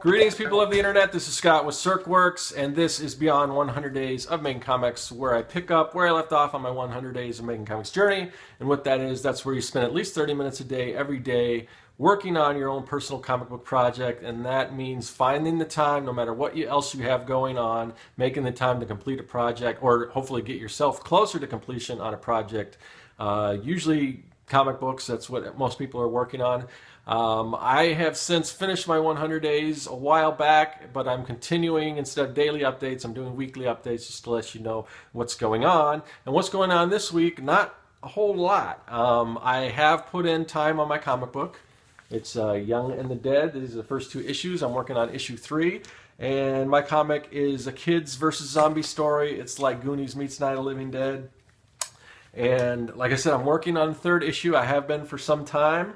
Greetings, people of the internet. This is Scott with CircWorks, and this is Beyond 100 Days of Making Comics, where I pick up where I left off on my 100 Days of Making Comics journey. And what that is, that's where you spend at least 30 minutes a day, every day, working on your own personal comic book project. And that means finding the time, no matter what else you have going on, making the time to complete a project, or hopefully get yourself closer to completion on a project. Usually comic books, that's what most people are working on. I have since finished my 100 days a while back, but I'm continuing. Instead of daily updates, I'm doing weekly updates just to let you know what's going on. And what's going on this week, not a whole lot. I have put in time on my comic book. It's Young and the Dead. These are the first two issues. I'm working on issue 3. And my comic is a kids versus zombie story. It's like Goonies meets Night of the Living Dead. And like I said, I'm working on the third issue. I have been for some time.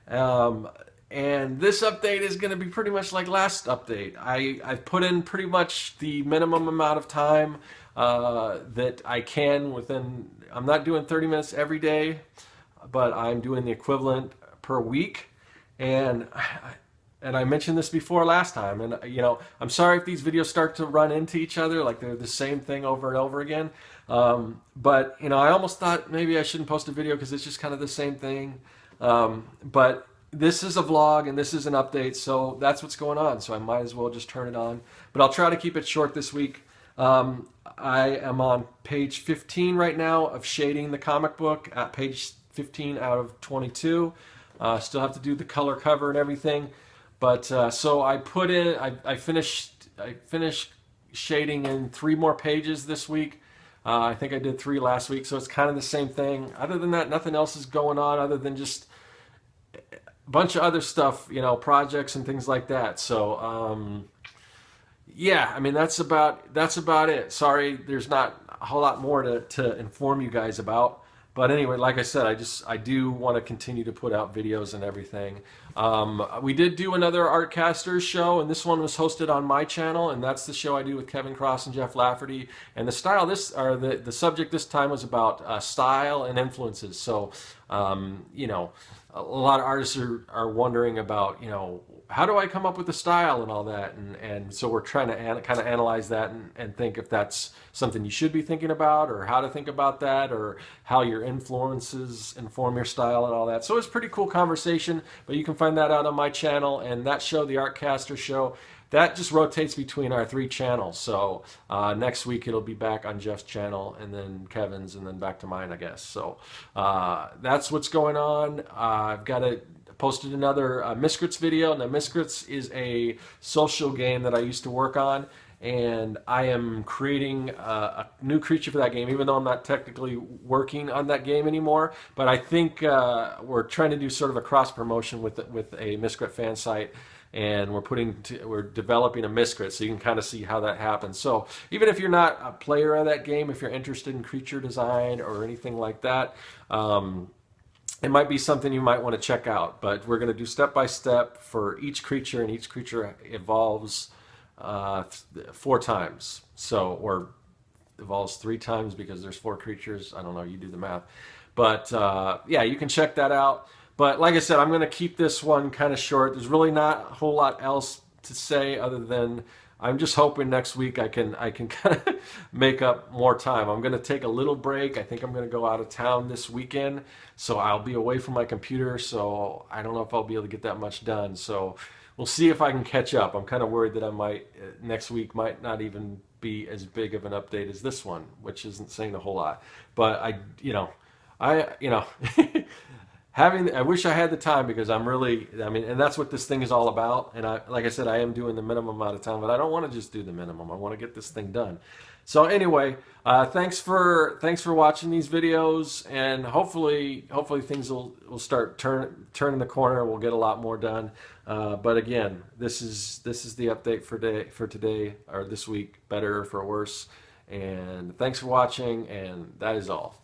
And this update is going to be pretty much like last update. I've put in pretty much the minimum amount of time that I can within. I'm not doing 30 minutes every day, but I'm doing the equivalent per week. And I mentioned this before last time, and you know, I'm sorry if these videos start to run into each other, like they're the same thing over and over again. But you know, I almost thought maybe I shouldn't post a video because it's just kind of the same thing. But this is a vlog and this is an update, so that's what's going on. So I might as well just turn it on. But I'll try to keep it short this week. I am on page 15 right now of shading the comic book, at page 15 out of 22. Still have to do the color cover and everything. But so I put in, I finished shading in 3 more pages this week. I think I did 3 last week, so it's kind of the same thing. Other than that, nothing else is going on other than just a bunch of other stuff, you know, projects and things like that. So yeah, I mean, that's about it. Sorry, there's not a whole lot more to inform you guys about. But anyway, like I said, I do want to continue to put out videos and everything. We did do another Artcasters show, and this one was hosted on my channel, and that's the show I do with Kevin Cross and Jeff Lafferty. And the subject this time was about style and influences. So, you know, a lot of artists are wondering about, you know, how do I come up with the style and all that, and so we're trying to kind of analyze that and think if that's something you should be thinking about, or how to think about that, or how your influences inform your style and all that. So it's a pretty cool conversation, but you can find that out on my channel. And that show, the Artcaster show, that just rotates between our 3 channels. So next week it'll be back on Jeff's channel, and then Kevin's, and then back to mine, I guess. So that's what's going on. I've got posted another Miscrits video. Now, Miscrits is a social game that I used to work on, and I am creating a new creature for that game, even though I'm not technically working on that game anymore. But I think we're trying to do sort of a cross promotion with a Miscrit fan site, and we're developing a Miscrit, so you can kind of see how that happens. So even if you're not a player of that game, if you're interested in creature design or anything like that, it might be something you might want to check out. But we're going to do step by step for each creature, and each creature evolves 4 times. So, or evolves 3 times because there's 4 creatures. I don't know, you do the math. But yeah, you can check that out. But like I said, I'm going to keep this one kind of short. There's really not a whole lot else to say other than I'm just hoping next week I can kind of make up more time. I'm going to take a little break. I think I'm going to go out of town this weekend, so I'll be away from my computer, so I don't know if I'll be able to get that much done. So we'll see if I can catch up. I'm kind of worried that I might, next week might not even be as big of an update as this one, which isn't saying a whole lot. But I I wish I had the time, because I mean, and that's what this thing is all about. And like I said, I am doing the minimum amount of time, but I don't want to just do the minimum. I want to get this thing done. So anyway, thanks for watching these videos, and hopefully things will start turning the corner. We'll get a lot more done. But again, this is the update for today, or this week, better or for worse. And thanks for watching, and that is all.